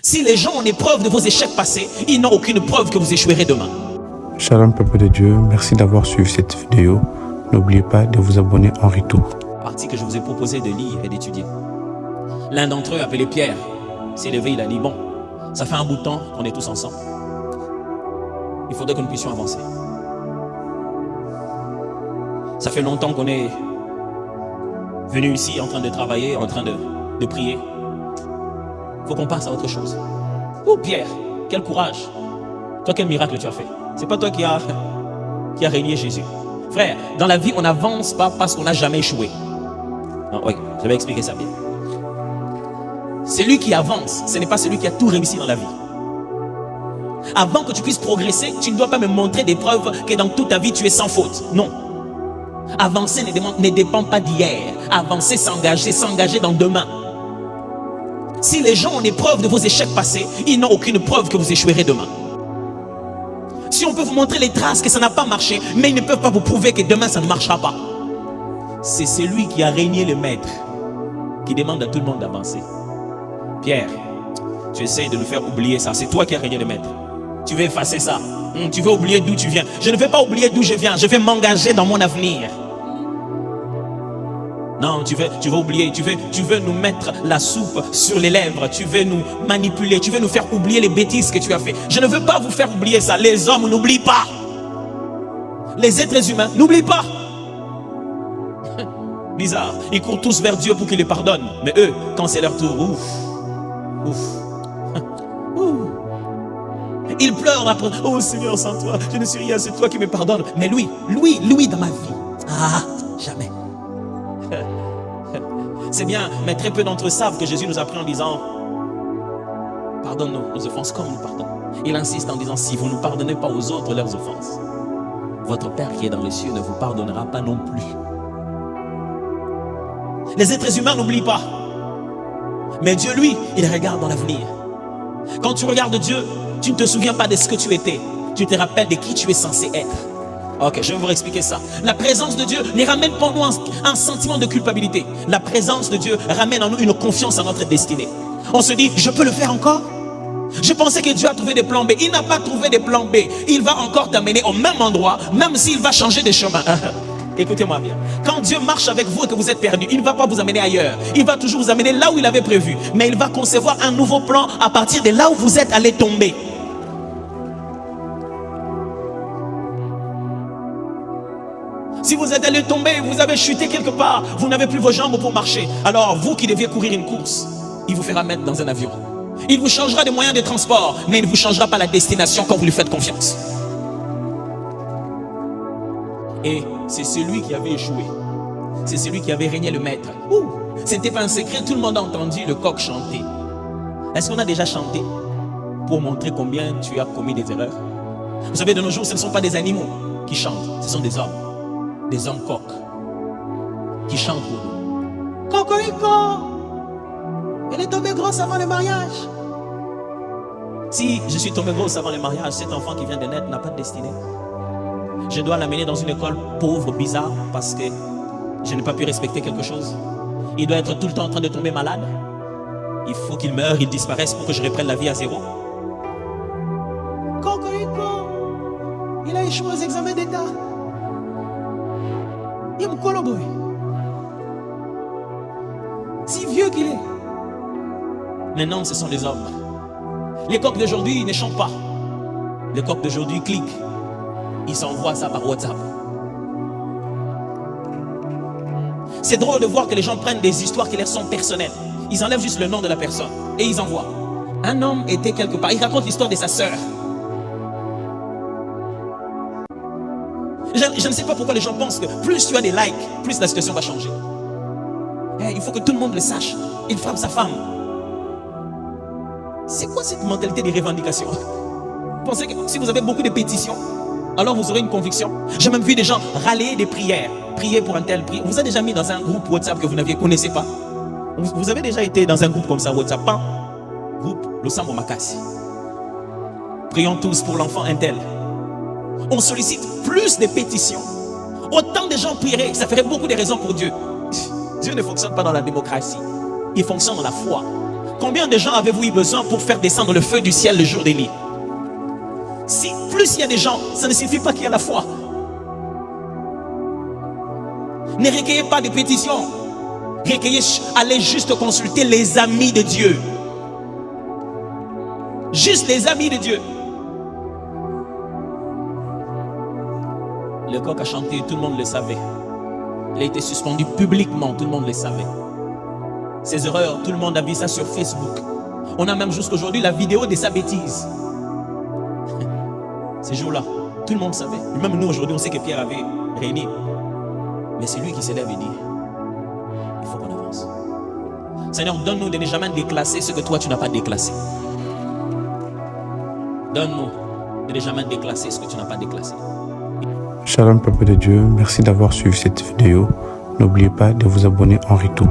Si les gens ont une preuve de vos échecs passés, ils n'ont aucune preuve que vous échouerez demain. Shalom peuple de Dieu, merci d'avoir suivi cette vidéo. N'oubliez pas de vous abonner en retour. Partie que je vous ai proposé de lire et d'étudier. L'un d'entre eux, appelé Pierre, s'est levé, il a dit, bon, ça fait un bout de temps qu'on est tous ensemble. Il faudrait que nous puissions avancer. Ça fait longtemps qu'on est venu ici en train de travailler, en train de prier. Il faut qu'on passe à autre chose. Oh Pierre, quel courage. Toi, quel miracle tu as fait. C'est pas toi qui a régné Jésus. Frère, dans la vie, on n'avance pas parce qu'on n'a jamais échoué. Non, oui, je vais expliquer ça bien. Celui qui avance, ce n'est pas celui qui a tout réussi dans la vie. Avant que tu puisses progresser, tu ne dois pas me montrer des preuves que dans toute ta vie, tu es sans faute. Non. Avancer ne dépend pas d'hier. Avancer, s'engager dans demain. Si les gens ont des preuves de vos échecs passés, ils n'ont aucune preuve que vous échouerez demain. Si on peut vous montrer les traces que ça n'a pas marché, mais ils ne peuvent pas vous prouver que demain ça ne marchera pas. C'est celui qui a régné le maître qui demande à tout le monde d'avancer. Pierre, tu essayes de nous faire oublier ça. C'est toi qui as régné le maître. Tu veux effacer ça. Tu veux oublier d'où tu viens. Je ne vais pas oublier d'où je viens. Je vais m'engager dans mon avenir. Non, tu veux oublier. Tu veux nous mettre la soupe sur les lèvres. Tu veux nous manipuler. Tu veux nous faire oublier les bêtises que tu as fait. Je ne veux pas vous faire oublier ça. Les hommes n'oublient pas. Les êtres humains n'oublient pas. Bizarre. Ils courent tous vers Dieu pour qu'il les pardonne. Mais eux, quand c'est leur tour, ouf. Il pleure après. Oh Seigneur, sans toi, je ne suis rien, c'est toi qui me pardonnes. Mais lui dans ma vie, jamais. C'est bien, mais très peu d'entre eux savent que Jésus nous a pris en disant, pardonne-nous nos offenses comme nous pardonnons. Il insiste en disant, si vous ne pardonnez pas aux autres leurs offenses, votre Père qui est dans les cieux ne vous pardonnera pas non plus. Les êtres humains n'oublient pas. Mais Dieu, lui, il regarde dans l'avenir. Quand tu regardes Dieu, tu ne te souviens pas de ce que tu étais. Tu te rappelles de qui tu es censé être. Ok, je vais vous expliquer ça. La présence de Dieu ne ramène pas en nous un sentiment de culpabilité. La présence de Dieu ramène en nous une confiance en notre destinée. On se dit, je peux le faire encore? Je pensais que Dieu a trouvé des plans B. Il n'a pas trouvé des plans B. Il va encore t'amener au même endroit, même s'il va changer de chemin. Écoutez-moi bien. Quand Dieu marche avec vous et que vous êtes perdu, il ne va pas vous amener ailleurs. Il va toujours vous amener là où il avait prévu. Mais il va concevoir un nouveau plan à partir de là où vous êtes allé tomber. Si vous êtes allé tomber, vous avez chuté quelque part, vous n'avez plus vos jambes pour marcher. Alors vous qui deviez courir une course, il vous fera mettre dans un avion. Il vous changera de moyens de transport, mais il ne vous changera pas la destination quand vous lui faites confiance. Et c'est celui qui avait échoué. C'est celui qui avait régné le maître. C'était pas un secret, tout le monde a entendu le coq chanter. Est-ce qu'on a déjà chanté pour montrer combien tu as commis des erreurs? Vous savez, de nos jours, ce ne sont pas des animaux qui chantent, ce sont des hommes. Des hommes coqs qui chantent pour nous. Cocorico, elle est tombée grosse avant le mariage. Si je suis tombé grosse avant le mariage, cet enfant qui vient de naître n'a pas de destinée. Je dois l'amener dans une école pauvre, bizarre, parce que je n'ai pas pu respecter quelque chose. Il doit être tout le temps en train de tomber malade. Il faut qu'il meure, il disparaisse pour que je reprenne la vie à zéro. Cocorico, il a échoué aux examens d'État. Il me collabore. Si vieux qu'il est. Maintenant, ce sont les hommes. Les coqs d'aujourd'hui ne chantent pas. Les coqs d'aujourd'hui cliquent. Ils s'envoient ça par WhatsApp. C'est drôle de voir que les gens prennent des histoires qui leur sont personnelles. Ils enlèvent juste le nom de la personne et ils envoient. Un homme était quelque part. Il raconte l'histoire de sa sœur. Je ne sais pas pourquoi les gens pensent que plus tu as des likes, plus la situation va changer. Il faut que tout le monde le sache. Il frappe sa femme. C'est quoi cette mentalité des revendications? Vous pensez que si vous avez beaucoup de pétitions, alors vous aurez une conviction? J'ai même vu des gens râler des prières. Prier pour un tel prière. Vous avez déjà mis dans un groupe WhatsApp que vous ne connaissez pas? Vous avez déjà été dans un groupe comme ça WhatsApp? Pas groupe Losambo Makasi. Prions tous pour l'enfant un tel. On sollicite plus de pétitions. Autant de gens prieraient, ça ferait beaucoup de raisons pour Dieu. Dieu ne fonctionne pas dans la démocratie. Il fonctionne dans la foi. Combien de gens avez-vous eu besoin pour faire descendre le feu du ciel le jour d'Élie? Si plus il y a des gens, ça ne suffit pas qu'il y ait la foi. Ne recueillez pas de pétitions. Allez juste consulter les amis de Dieu. Juste les amis de Dieu. Le coq a chanté, tout le monde le savait. Il a été suspendu publiquement, tout le monde le savait. Ses erreurs, tout le monde a vu ça sur Facebook. On a même jusqu'aujourd'hui la vidéo de sa bêtise. Ces jours-là, tout le monde savait. Même nous aujourd'hui, on sait que Pierre avait réuni. Mais c'est lui qui s'est levé et dit, il faut qu'on avance. Seigneur, donne-nous de ne jamais déclasser ce que toi tu n'as pas déclassé. Donne-nous de ne jamais déclasser ce que tu n'as pas déclassé. Shalom peuple de Dieu, merci d'avoir suivi cette vidéo. N'oubliez pas de vous abonner en retour.